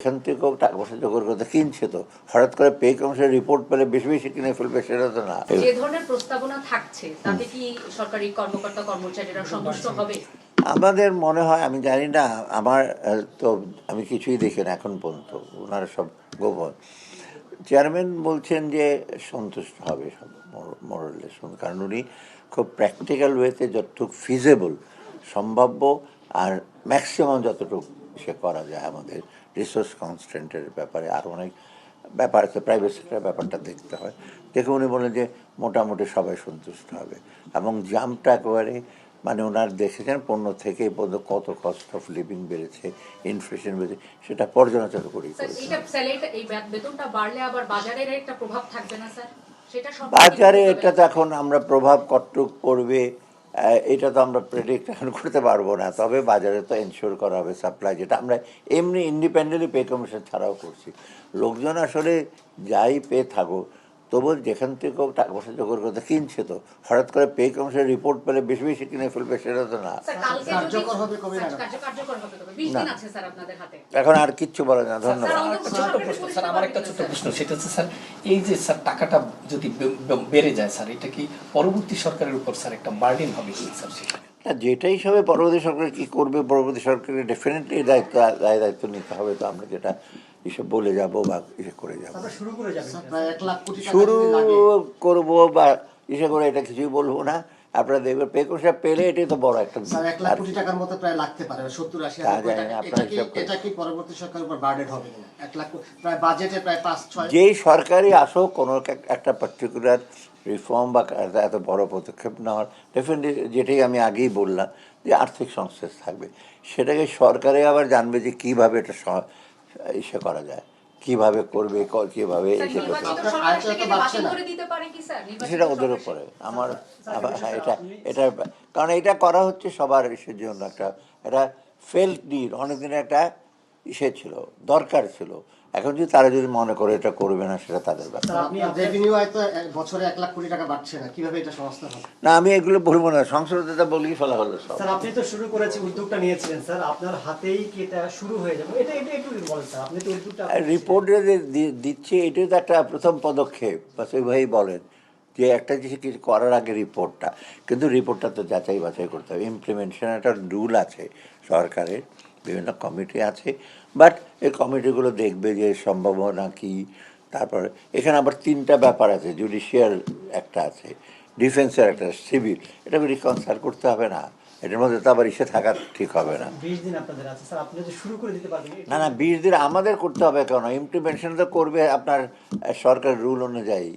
এখান থেকেও টাকা পয়সা জোগাড় করতে কিনছে তো, হঠাৎ করে পে কমিশনের রিপোর্ট পেলে বেশি বেশি কিনে ফেলবে সেটা তো না। যে ধরনের প্রস্তাবনা থাকছে তাতে কি সরকারি কর্মকর্তা কর্মচারীরা সন্তুষ্ট হবে? আমাদের মনে হয়, আমি জানি না, আমার তো আমি কিছুই দেখি না এখন পর্যন্ত, ওনারা সব গোপন। চেয়ারম্যান বলছেন যে সন্তুষ্ট হবে সব মোরালেস, কারণ উনি খুব প্র্যাকটিক্যাল ওয়েতে যতটুকু ফিজেবল সম্ভাব্য আর ম্যাক্সিমাম যতটুকু সে করা যায় আমাদের রিসোর্স কনস্ট্যান্টের ব্যাপারে আর অনেক ব্যাপার আছে, প্রাইভেট সেক্টরের ব্যাপারটা দেখতে হয়। দেখে উনি বলেন যে মোটামুটি সবাই সন্তুষ্ট হবে এবং জাম্পটা একেবারে মানে ওনার দেখেছেন পণ্য থেকে পর্যন্ত কত কস্ট অফ লিভিং বেড়েছে, ইনফ্লেশন বেড়েছে, সেটা পর্যালোচনা করেই করেছে। বেতনটা বাড়লে আবার বাজারের একটা প্রভাব থাকবে না স্যার? বাজারে এটা তো এখন আমরা প্রভাব কতটুক পড়বে এটা তো আমরা প্রেডিক্ট এখন করতে পারবো না, তবে বাজারে তো এনশিওর করা হবে সাপ্লাই, যেটা আমরা এমনি ইন্ডিপেন্ডেন্টলি পে কমিশন ছাড়াও করছি। লোকজন আসলে যাই পেয়ে থাকুক, তবু যেখান থেকেও টাকা পয়সা জোগাড় করতে কিনছে তো, হঠাৎ করে পে কমিশনের রিপোর্ট পেলে বেশি বেশি কিনে ফেলবে সেটা তো না। এখন আর কিচ্ছু বলা না। ধন্যবাদ। স্যার আমার একটা ছোট্ট প্রশ্ন, সেটা হচ্ছে স্যার এই যে স্যার টাকাটা যদি বেড়ে যায় স্যার, এটা কি পরবর্তী সরকারের উপর স্যার একটা বার্ডেন হবে কি স্যার? সেটা যেটা হিসাবে পরবর্তী সরকার কী করবে, পরবর্তী সরকারের ডেফিনেটলি দায়িত্ব নিতে হবে। তো আমরা যেটা এসব বলে যাব বা ইসে করে যাব, শুরু করবো বা ইসে করে, এটা কিছুই বলবো না। আপনারা দেখবেন পে কমিশন পেলে এটাই তো বড় একটা, 1 লাখ কোটি টাকার মতো প্রায় লাগতে পারে, 70-80 হাজার কোটি টাকা। এটা কি পরবর্তী সরকারের উপর বার্ডেন হবে কিনা? 1 লাখ প্রায় বাজেটে প্রায় 5-6 যেই সরকারই আসুক কোনো একটা পার্টিকুলার রিফর্ম বা এত বড় পদক্ষেপ নেওয়ার ডেফিনেটলি, যেটাই আমি আগেই বললাম যে আর্থিক সংশ্লেষ থাকবে, সেটাকে সরকারে আবার জানবে যে কীভাবে এটা ইসে করা যায়, কিভাবে করবে, কিভাবে এসে করতে, সেটা ওদের উপরে। আমার এটা কারণ এটা করা হচ্ছে সবার ইসের জন্য, একটা ফেল্ট নিড, অনেকদিনের একটা ইসে ছিল, দরকার ছিল। এখন যদি তারা যদি মনে করে এটা করবে না, সেটা তাদের ব্যাপার। বছরে 1 লাখ কোটি টাকা বাড়ছে না, কিভাবে এটা সংস্থান হবে? না, আমি এগুলো বলবো না, সংসদে বলেই ফেলা হলো সব। স্যার আপনি তো শুরু করেছেন, উদ্যোগটা নিয়েছিলেন স্যার, আপনার হাতেই কি এটা শুরু হয়ে যাবে? এটা একটু বলেন স্যার, আপনি তো উদ্যোগটা রিপোর্টে দিচ্ছে, এটাই তো একটা প্রথম পদক্ষেপ, বাস ওইভাবেই বলেন যে একটা জিনিস কিছু করার আগে রিপোর্টটা, কিন্তু রিপোর্টটা তো যাচাই বাছাই করতে হবে। ইমপ্লিমেন্টেশন একটা রুল আছে সরকারের, বিভিন্ন কমিটি আছে, বাট এই কমিটিগুলো দেখবে যে সম্ভাবনা কী। তারপরে এখানে আবার 3টা ব্যাপার আছে, জুডিশিয়াল একটা আছে, ডিফেন্সের একটা, সিভিল, এটা রিকনসাইল করতে হবে না, এটার মধ্যে তো আবার ইসে থাকা ঠিক হবে না। 20 দিন আপনাদের আছে স্যার, আপনি যদি শুরু করে দিতে পারবেন। না 20 দিন আমাদের করতে হবে কেন, ইমপ্লিমেন্টেশন তো করবে আপনার সরকার রুল অনুযায়ী।